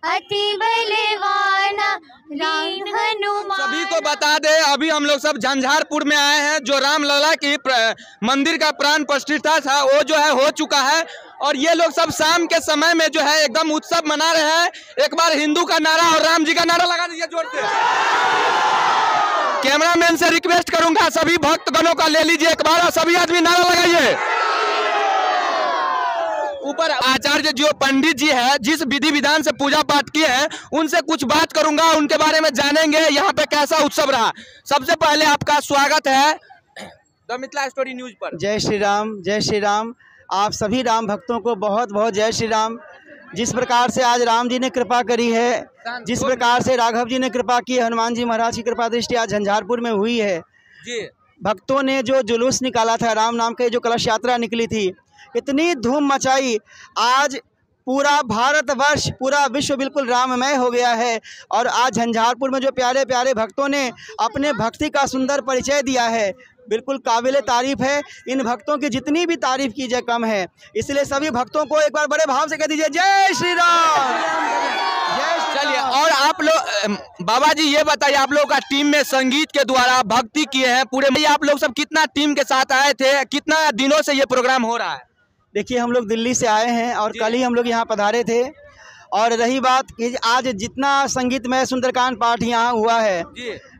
अति बलवाना वीर हनुमान। सभी को बता दे, अभी हम लोग सब झंझारपुर में आए हैं। जो रामलला की मंदिर का प्राण प्रतिष्ठा था वो जो है हो चुका है, और ये लोग सब शाम के समय में जो है एकदम उत्सव मना रहे हैं। एक बार हिंदू का नारा और राम जी का नारा लगा दीजिए जोर से। कैमरामैन से रिक्वेस्ट करूंगा, सभी भक्तगणों का ले लीजिए एक बार, सभी आदमी नारा लगाइए। ऊपर आचार्य जो पंडित जी है, जिस विधि विधान से पूजा पाठ किए हैं, उनसे कुछ बात करूंगा, उनके बारे में जानेंगे यहाँ पे कैसा उत्सव रहा। सबसे पहले आपका स्वागत है द मिथिला स्टोरी न्यूज पर। जय श्री राम, जय श्री राम। आप सभी राम भक्तों को बहुत बहुत जय श्री राम। जिस प्रकार से आज राम जी ने कृपा करी है, जिस प्रकार से राघव जी ने कृपा की, हनुमान जी महाराज की कृपा दृष्टि आज झंझारपुर में हुई है जी। भक्तों ने जो जुलूस निकाला था, राम नाम के जो कलश यात्रा निकली थी, इतनी धूम मचाई। आज पूरा भारतवर्ष, पूरा विश्व बिल्कुल राममय हो गया है। और आज झंझारपुर में जो प्यारे प्यारे भक्तों ने अपने भक्ति का सुंदर परिचय दिया है, बिल्कुल काबिले तारीफ है। इन भक्तों की जितनी भी तारीफ की जाए कम है। इसलिए सभी भक्तों को एक बार बड़े भाव से कह दीजिए जय श्री राम। चलिए, और आप लोग बाबा जी ये बताइए, आप लोगों का टीम में संगीत के द्वारा भक्ति किए हैं पूरे, आप लोग सब कितना टीम के साथ आए थे, कितना दिनों से ये प्रोग्राम हो रहा है? देखिए, हम लोग दिल्ली से आए हैं और कल ही हम लोग यहाँ पधारे थे। और रही बात कि आज जितना संगीतमय सुंदरकांड पाठ यहाँ हुआ है,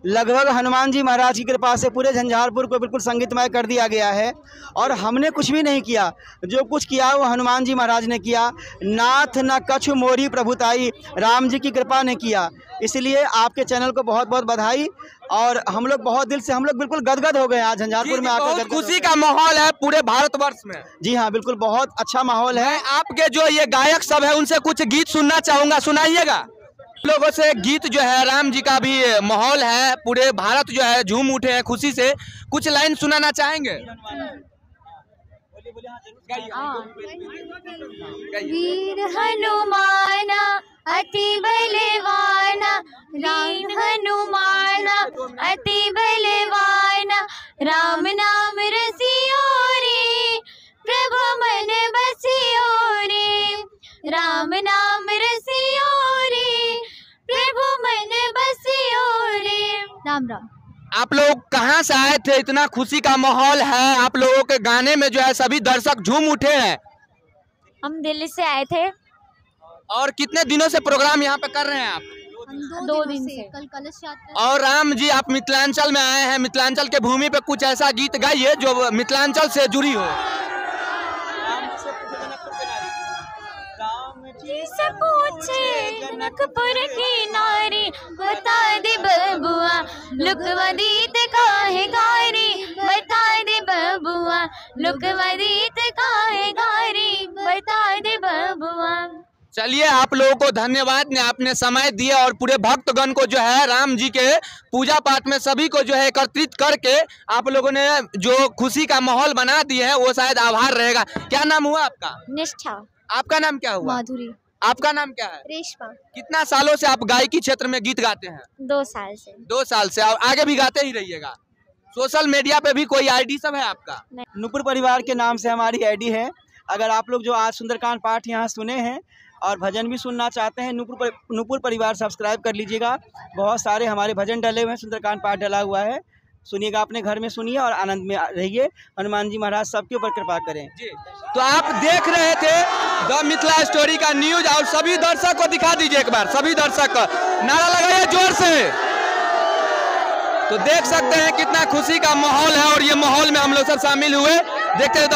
लगभग हनुमान जी महाराज की कृपा से पूरे झंझारपुर को बिल्कुल संगीतमय कर दिया गया है। और हमने कुछ भी नहीं किया, जो कुछ किया वो हनुमान जी महाराज ने किया। नाथ न कछु मोरी प्रभुताई, राम जी की कृपा ने किया। इसलिए आपके चैनल को बहुत बहुत बधाई। और हम लोग बहुत दिल से, हम लोग बिल्कुल गदगद हो गए आज झंझारपुर में आकर। खुशी का माहौल है पूरे भारतवर्ष में। जी हाँ, बिल्कुल बहुत अच्छा माहौल है। आपके जो ये गायक सब है उनसे कुछ गीत सुनना चाहूंगा, सुनाइएगा। लोगों से गीत जो है, राम जी का भी माहौल है, पूरे भारत जो है झूम उठे हैं खुशी से, कुछ लाइन सुनाना चाहेंगे? वीर हनुमाना अति बलवाना, वीर हनुमाना अति बलवाना, राम नाम रसियो रे, प्रभु मन बसियो रे, राम नाम रसियो रे, प्रभु मन बसियो रे। राम राम। आप लोग कहाँ से आए थे? इतना खुशी का माहौल है, आप लोगों के गाने में जो है सभी दर्शक झूम उठे हैं। हम दिल्ली से आए थे। और कितने दिनों से प्रोग्राम यहाँ पे कर रहे हैं आप? 2 दिन से। कल कलश यात्रा। और राम जी, आप मिथिलांचल में आए हैं, मिथिलांचल के भूमि पे कुछ ऐसा गीत गाइए जो मिथिलांचल से जुड़ी हो। से पूछे जनकपुर की नारी, बता दे बबुआ लुकवदीत काहे गारी, बता दे बबुआ लुकवदीत काहे गारी, बता दे बबुआ। चलिए, आप लोगों को धन्यवाद ने आपने समय दिया, और पूरे भक्तगण को जो है राम जी के पूजा पाठ में सभी को जो है एकत्रित करके आप लोगों ने जो खुशी का माहौल बना दिया है, वो शायद आभार रहेगा। क्या नाम हुआ आपका? निष्ठा। आपका नाम क्या हुआ? माधुरी। आपका नाम क्या है? रेशमा। कितना सालों से आप गायकी क्षेत्र में गीत गाते हैं? 2 साल से। 2 साल से, और आगे भी गाते ही रहिएगा। सोशल मीडिया पे भी कोई आईडी सब है आपका? नूपुर परिवार के नाम से हमारी आईडी है। अगर आप लोग जो आज सुंदरकांड पाठ यहाँ सुने हैं और भजन भी सुनना चाहते हैं, नूपुर परिवार सब्सक्राइब कर लीजिएगा। बहुत सारे हमारे भजन डले हुए हैं, सुंदरकांड पाठ डला हुआ है, सुनिएगा, अपने घर में सुनिए और आनंद में रहिए। हनुमान जी महाराज सबके ऊपर कृपा करें। जी। तो आप देख रहे थे द मिथिला स्टोरी का न्यूज, और सभी दर्शक को दिखा दीजिए एक बार, सभी दर्शक नारा लगाइए जोर से। तो देख सकते हैं कितना खुशी का माहौल है, और ये माहौल में हम लोग सब शामिल हुए। देखते हैं